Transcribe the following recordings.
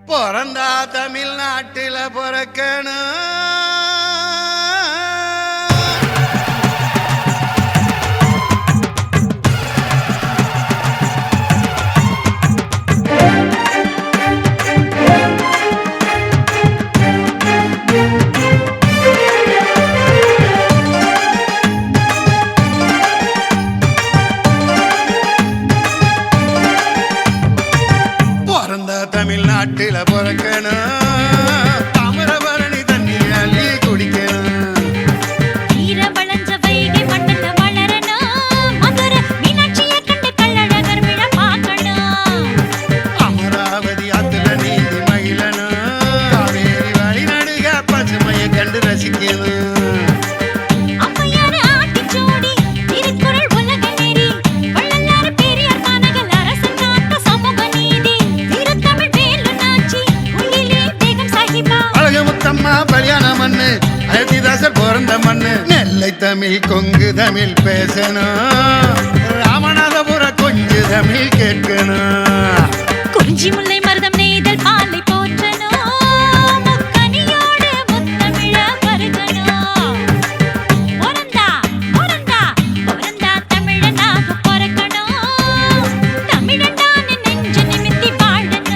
பிறந்தா தமிழ்நாட்டில பிறக்கணும். தமிழ்நாட்டில பிறக்கணும். தாமிரபரணி தண்ணீர் அள்ளி குடிக்கணும். வீரவளஞ்ச வைகை மண்ணில் வளரணும். மதுரை மீனாட்சியை கண்டு கள்ளழகர் விழ பார்க்கணும். அமராவதி ஆத்துல நீந்தி மகிழணும். காவேரி வழி நடுக பசுமையை கண்டு ரசிக்கணும். அயோத்திதாசர் பிறந்த மண்ணு. நெல்லை தமிழ் கொங்கு தமிழ் பேசணும். ராமநாதபுர கொஞ்சு தமிழ் கேட்கணும். குறிஞ்சி முல்லை மருதம் நெய்தல் பாலை போற்றணும். முக்கனியோடு முத்தமிழ பருகணும். பிறந்தா பிறந்தா பிறந்தா தமிழனாக பிறக்கணும். தமிழனான நெஞ்சு நிமித்தி வாழணும்.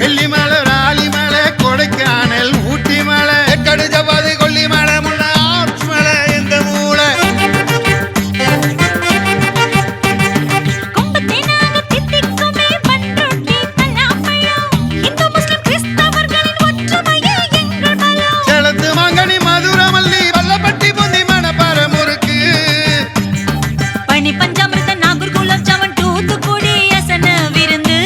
வெள்ளிமலை ராலிமலை கொடைக்கானல் ஊட்டி மலை கடுஜபாதி கொல்லிமலை முன்ன ஆப்ஸ் மலை எந்த மூளை. செலத்து மாங்கனி மதுரமல்லி வல்லப்பட்டி பொந்தி மணப்பாற முறுக்கு. பனி பஞ்சாமிர்த நாகூர் குலாப் ஜாமுன் தூத்துக்குடி அசன விருந்து.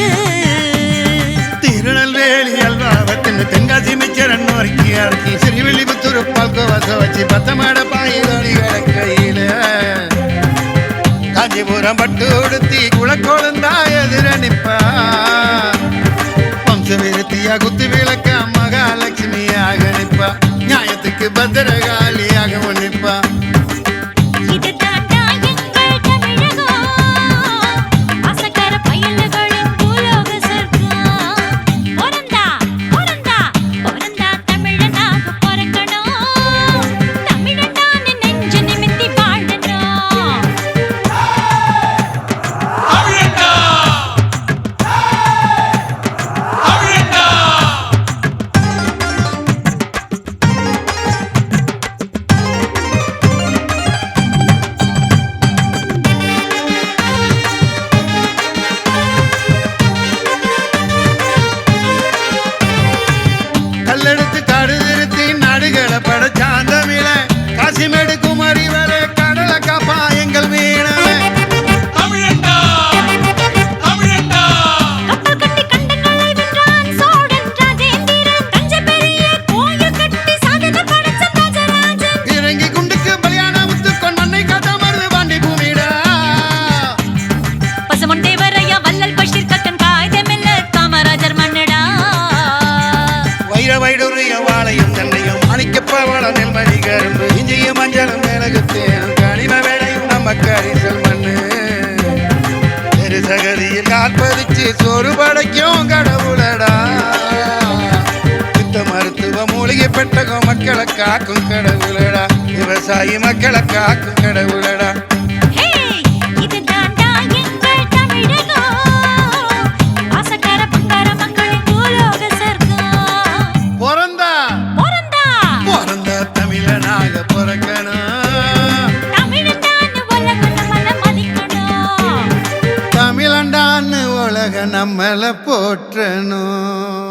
திருநெல்வேலி அல்வாவத்தின் தென்காசி மிச்சரன் நோக்கி அடக்கி சிறுவில்லிபுத்தூர் பால்கோவாச வச்சு பத்தமாட பாயிதோடி கிடக்கையில காஞ்சிபுரம் பட்டு உடுத்தி குளக்கோளந்தா எதிர நிப்பா. வம்ச விருத்தியா குத்து விளக்க மகாலட்சுமியாக நிப்பா. நியாயத்துக்கு பத்திரகாளியாக நிப்பா. கல்லெடுத்து காடு திருத்தி நடுகளை படைச்சான் தமிழ. காசிமேடு குமரி வரை கடலை காப்பா எங்கள் மீனவ. இறங்கி குண்டுக்கு பலியான முத்துக்கொன் மண்ணை காத்தா மருது பாண்டி பூமிடா. பசுமொண்டை வரையா வல்லல் பஷீர் கட்டன் காய்தமில்ல காமராஜர் மன்னடா. வைர வைடூரிய வாழையும் தென்னையும் மாணிக்கப்பவள நெல்மணி கரும்பு இஞ்சியும் மஞ்சளும் மிளகுத்தேனும் கனிம வேலையும் நம்ம கரிசல் மண்ணு. தெரு சகதியில் காற்பதிச்சு சோறு படைக்கும் கடவுளடா. யுத்த மருத்துவ மூலிகை பெட்டகம் மக்களை காக்கும் கடவுளடா. விவசாயி மக்களை காக்கும் கடவுளடா. தமிழனாக பிறக்கணும். தமிழண்டான்னு உலக நம்மள போற்றணும்.